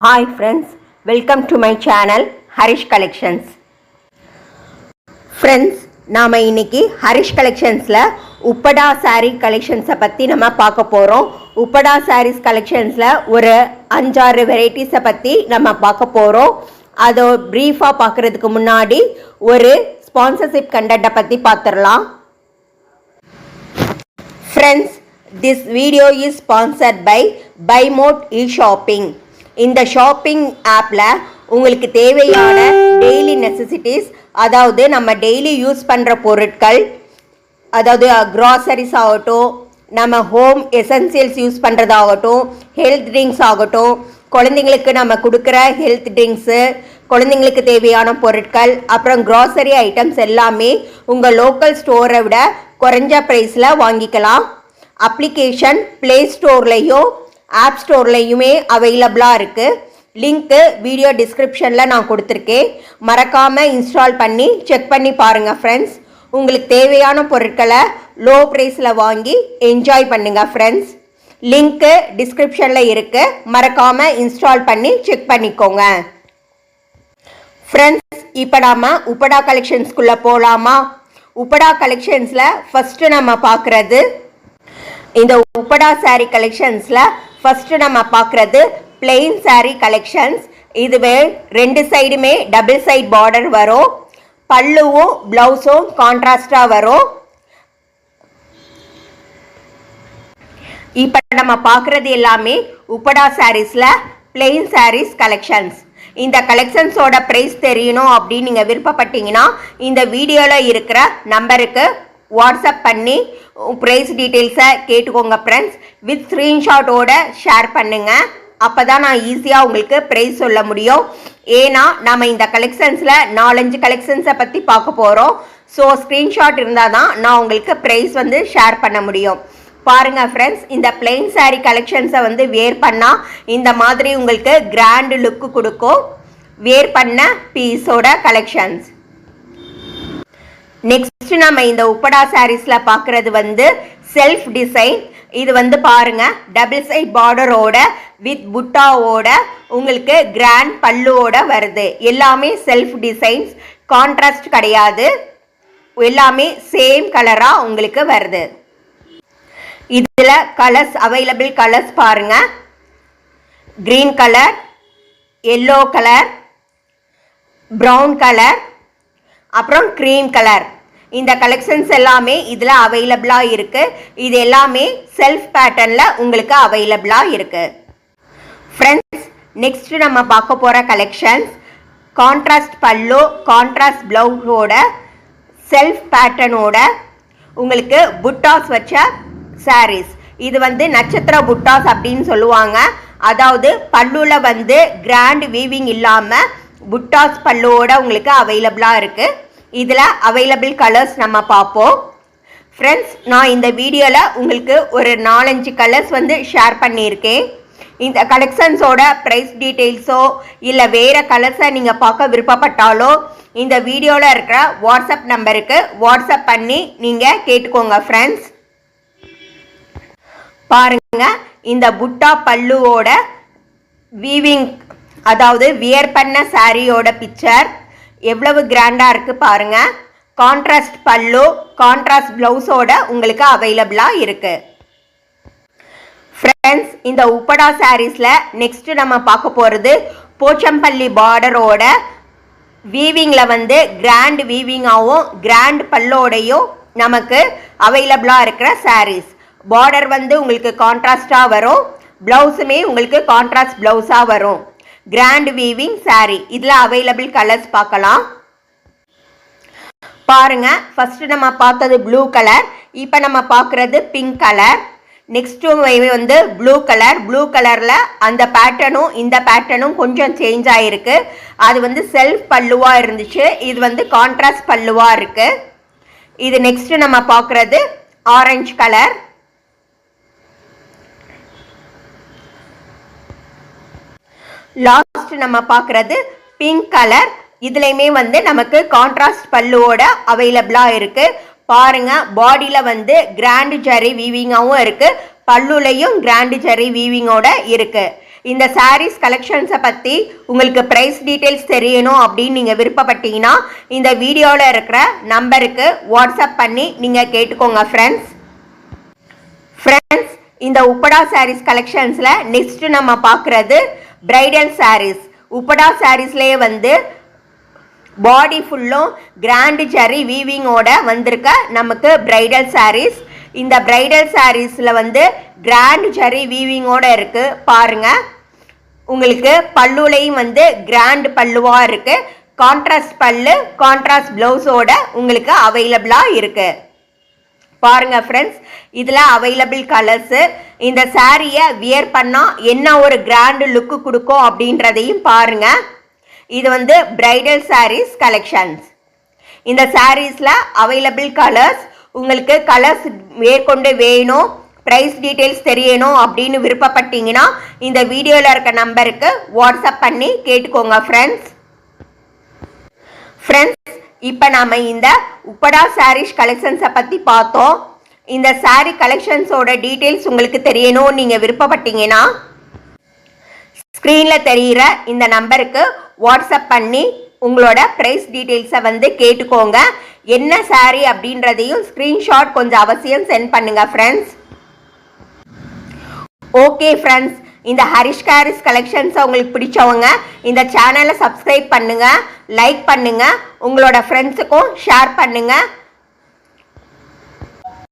Hi friends, welcome to my channel Harish Collections. Friends, நாம இன்னைக்கு Harish கலெக்ஷன்ஸ்ல Uppada sorry கலெக்ஷன்ஸை பற்றி நம்ம பார்க்க போகிறோம். உப்படா சாரீஸ் கலெக்ஷன்ஸில் ஒரு 5-6 வெரைட்டிஸை பற்றி நம்ம பார்க்க போகிறோம். அதை ப்ரீஃபாக பார்க்குறதுக்கு முன்னாடி ஒரு ஸ்பான்சர்ஷிப் கண்டென்ட்டை பற்றி பார்த்துடலாம். Friends, this video is sponsored by BuyMode e-shopping. இந்த ஷாப்பிங் ஆப்பில் உங்களுக்கு தேவையான டெய்லி நெசசிட்டிஸ், அதாவது நம்ம டெய்லி யூஸ் பண்ணுற பொருட்கள், அதாவது க்ராசரிஸ் ஆகட்டும், நம்ம ஹோம் எசென்சியல்ஸ் யூஸ் பண்ணுறதாகட்டும், ஹெல்த் ட்ரிங்க்ஸ் ஆகட்டும், குழந்தைங்களுக்கு நம்ம கொடுக்குற ஹெல்த் ட்ரிங்க்ஸு, குழந்தைங்களுக்கு தேவையான பொருட்கள், அப்புறம் க்ராசரி ஐட்டம்ஸ் எல்லாமே உங்கள் லோக்கல் ஸ்டோரை விட குறைஞ்ச ப்ரைஸில் வாங்கிக்கலாம். அப்ளிகேஷன் ப்ளே ஸ்டோர்லேயும் ஆப் ஸ்டோர்லையுமே அவைலபிளாக இருக்குது. லிங்க்கு வீடியோ டிஸ்கிரிப்ஷனில் நான் கொடுத்துருக்கேன். மறக்காமல் இன்ஸ்டால் பண்ணி செக் பண்ணி பாருங்கள் ஃப்ரெண்ட்ஸ். உங்களுக்கு தேவையான பொருட்களை லோ ப்ரைஸில் வாங்கி என்ஜாய் பண்ணுங்கள் ஃப்ரெண்ட்ஸ். லிங்க்கு டிஸ்கிரிப்ஷனில் இருக்குது. மறக்காமல் இன்ஸ்டால் பண்ணி செக் பண்ணிக்கோங்க ஃப்ரெண்ட்ஸ். இப்போ நாம் உப்படா கலெக்ஷன்ஸ்குள்ளே போகலாமா? உப்படா கலெக்ஷன்ஸில் ஃபஸ்ட்டு நம்ம பார்க்குறது, இந்த உப்படா சாரீ கலெக்ஷன்ஸில் ஃபஸ்ட்டு நம்ம பார்க்குறது பிளெயின் சாரீ கலெக்ஷன்ஸ். இதுவே 2 சைடுமே டபுள் சைட் பார்டர் வரும். பல்லுவும் ப்ளவுஸும் கான்ட்ராஸ்டாக வரும். இப்போ நம்ம பார்க்குறது எல்லாமே உப்படா சாரீஸில் பிளெயின் சாரீஸ் கலெக்ஷன்ஸ். இந்த கலெக்ஷன்ஸோட ப்ரைஸ் தெரியணும் அப்படின்னு நீங்கள் விருப்பப்பட்டீங்கன்னா இந்த வீடியோவில் இருக்கிற நம்பருக்கு வாட்ஸ்அப் பண்ணி ப்ரைஸ் டீட்டெயில்ஸை கேட்டுக்கோங்க ஃப்ரெண்ட்ஸ். வித் ஸ்க்ரீன்ஷாட்டோட ஷேர் பண்ணுங்கள். அப்போ தான் நான் ஈஸியாக உங்களுக்கு ப்ரைஸ் சொல்ல முடியும். ஏன்னா நம்ம இந்த கலெக்ஷன்ஸில் 4-5 கலெக்ஷன்ஸை பற்றி பார்க்க போகிறோம். ஸோ ஸ்க்ரீன்ஷாட் இருந்தால் தான் நான் உங்களுக்கு ப்ரைஸ் வந்து ஷேர் பண்ண முடியும். பாருங்கள் ஃப்ரெண்ட்ஸ், இந்த பிளெயின் சாரீ கலெக்ஷன்ஸை வந்து வேர் பண்ணால் இந்த மாதிரி உங்களுக்கு கிராண்டு லுக்கு கொடுக்கும். வேர் பண்ண பீஸோட கலெக்ஷன்ஸ். நெக்ஸ்ட் நம்ம இந்த உப்படா சாரீஸில் பார்க்குறது வந்து செல்ஃப் டிசைன். இது வந்து பாருங்க, டபுள் சைட் பார்டரோட வித் புட்டாவோட உங்களுக்கு கிராண்ட் பல்லுவோட வருது. எல்லாமே செல்ஃப் டிசைன்ஸ், கான்ட்ராஸ்ட் கிடையாது. எல்லாமே சேம் கலராக உங்களுக்கு வருது. இதில் கலர்ஸ் அவைலபிள் கலர்ஸ் பாருங்க, green colour, yellow colour, brown colour, அப்புறம் க்ரீம் கலர். இந்த கலெக்ஷன்ஸ் எல்லாமே இதில் அவைலபிளாக இருக்குது. இது எல்லாமே செல்ஃப் பேட்டர்னில் உங்களுக்கு அவைலபிளாக இருக்குது ஃப்ரெண்ட்ஸ். நெக்ஸ்ட்டு நம்ம பார்க்க போகிற கலெக்ஷன்ஸ் கான்ட்ராஸ்ட் பல்லு, கான்ட்ராஸ்ட் ப்ளவுஸோட செல்ஃப் பேட்டர்னோட உங்களுக்கு புட்டாஸ் வச்ச சாரீஸ். இது வந்து நட்சத்திர புட்டாஸ் அப்படின்னு சொல்லுவாங்க. அதாவது பல்லுவில் வந்து கிராண்ட் வீவிங் இல்லாமல் புட்டாஸ் பல்லுவோட உங்களுக்கு அவைலபிளாக இருக்குது. இதில் அவைலபிள் கலர்ஸ் நம்ம பார்ப்போம் ஃப்ரெண்ட்ஸ். நான் இந்த வீடியோவில் உங்களுக்கு ஒரு 4-5 கலர்ஸ் வந்து ஷேர் பண்ணியிருக்கேன். இந்த கலெக்ஷன்ஸோட ப்ரைஸ் டீட்டெயில்ஸோ இல்லை வேறு கலர்ஸை நீங்கள் பார்க்க விருப்பப்பட்டாலோ இந்த வீடியோவில் இருக்கிற வாட்ஸ்அப் நம்பருக்கு வாட்ஸ்அப் பண்ணி நீங்கள் கேட்டுக்கோங்க ஃப்ரெண்ட்ஸ். பாருங்கள், இந்த புட்டா பல்லுவோட வீவிங், அதாவது வியர் பண்ண சாரியோட பிக்சர் எவ்வளவு கிராண்டாக இருக்குது பாருங்கள். கான்ட்ராஸ்ட் பல்லு, கான்ட்ராஸ்ட் ப்ளவுஸோட உங்களுக்கு அவைலபிளாக இருக்குது ஃப்ரெண்ட்ஸ். இந்த உப்படா சாரீஸில் நெக்ஸ்ட்டு நம்ம பார்க்க போகிறது போச்சம்பள்ளி பார்டரோட வீவிங்கில் வந்து கிராண்ட் வீவிங்காகவும் கிராண்ட் பல்லோடையும் நமக்கு அவைலபிளாக இருக்கிற சாரீஸ். பார்டர் வந்து உங்களுக்கு கான்ட்ராஸ்டாக வரும். ப்ளவுஸுமே உங்களுக்கு கான்ட்ராஸ்ட் ப்ளவுஸாக வரும். Grand weaving sari. இதில் அவைலபிள் கலர்ஸ் பார்க்கலாம் பாருங்க. ஃபஸ்ட்டு நம்ம பார்த்தது ப்ளூ கலர், இப்போ நம்ம பார்க்குறது பிங்க் கலர். நெக்ஸ்ட்டு வந்து ப்ளூ கலர். ப்ளூ கலரில் அந்த பேட்டர்னும் இந்த பேட்டர்னும் கொஞ்சம் சேஞ்ச் ஆகிருக்கு. அது வந்து செல்ஃப் பல்லுவாக இருந்துச்சு, இது வந்து கான்ட்ராஸ்ட் பல்லுவாக இருக்குது. இது நெக்ஸ்ட்டு நம்ம பார்க்குறது ஆரஞ்சு கலர். லாஸ்ட் நம்ம பார்க்குறது பிங்க் கலர். இதுலையுமே வந்து நமக்கு கான்ட்ராஸ்ட் பல்லுவோட அவைலபிளாக இருக்குது. பாருங்க, பாடியில் வந்து கிராண்ட் ஜரி வீவிங்காகவும் இருக்குது, பல்லுலையும் கிராண்ட் ஜரி வீவிங்கோட இருக்குது. இந்த சாரீஸ் கலெக்ஷன்ஸை பற்றி உங்களுக்கு ப்ரைஸ் டீட்டெயில்ஸ் தெரியணும் அப்படின்னு நீங்கள் விருப்பப்பட்டீங்கன்னா இந்த வீடியோவில் இருக்கிற நம்பருக்கு வாட்ஸ்அப் பண்ணி நீங்கள் கேட்டுக்கோங்க ஃப்ரெண்ட்ஸ். இந்த உப்படா சாரீஸ் கலெக்ஷன்ஸில் நெக்ஸ்ட்டு நம்ம பார்க்குறது பிரைடல் சாரீஸ். உப்படா சாரீஸ்லேயே வந்து பாடி ஃபுல்லும் கிராண்டு ஜரி வீவிங்கோட வந்திருக்க நமக்கு பிரைடல் சாரீஸ். இந்த பிரைடல் சாரீஸில் வந்து கிராண்ட் ஜரி வீவிங்கோட இருக்குது பாருங்கள். உங்களுக்கு பல்லுலையும் வந்து கிராண்ட் பல்லுவாக இருக்குது. கான்ட்ராஸ்ட் பல்லு, கான்ட்ராஸ்ட் ப்ளவுஸோட உங்களுக்கு அவைலபிளாக இருக்குது. பாருங்கள் ஃப்ரெண்ட்ஸ், இதில் அவைலபிள் கலர்ஸு. இந்த சாரியை வியர் பண்ணால் என்ன ஒரு கிராண்டு லுக்கு கொடுக்கும் அப்படின்றதையும் பாருங்கள். இது வந்து பிரைடல் சாரீஸ் கலெக்ஷன்ஸ். இந்த சாரீஸில் அவைலபிள் கலர்ஸ். உங்களுக்கு கலர்ஸ் மேற்கொண்டு வேணும், ப்ரைஸ் டீட்டெயில்ஸ் தெரியணும் அப்படின்னு விருப்பப்பட்டீங்கன்னா இந்த வீடியோவில் இருக்க நம்பருக்கு வாட்ஸ்அப் பண்ணி கேட்டுக்கோங்க ஃப்ரெண்ட்ஸ். இப்போ நாம் இந்த உப்படா சாரீஸ் கலெக்ஷன்ஸை பற்றி பார்த்தோம். இந்த சாரீ கலெக்ஷன்ஸோட டீட்டெயில்ஸ் உங்களுக்கு தெரியணும் நீங்கள் விருப்பப்பட்டீங்கன்னா ஸ்க்ரீனில் தெரிகிற இந்த நம்பருக்கு வாட்ஸ்அப் பண்ணி உங்களோட ப்ரைஸ் டீட்டெயில்ஸை வந்து கேட்டுக்கோங்க. என்ன சாரீ அப்படின்றதையும் ஸ்க்ரீன்ஷாட் கொஞ்சம் அவசியம் சென்ட் பண்ணுங்கள் ஃப்ரெண்ட்ஸ். ஓகே ஃப்ரெண்ட்ஸ், இந்த ஹரிஷ் சாரீஸ் கலெக்ஷன்ஸை உங்களுக்கு பிடிச்சவங்க இந்த சேனலை சப்ஸ்கிரைப் பண்ணுங்கள், லைக் பண்ணுங்கள், உங்களோட ஃப்ரெண்ட்ஸுக்கும் ஷேர் பண்ணுங்கள்.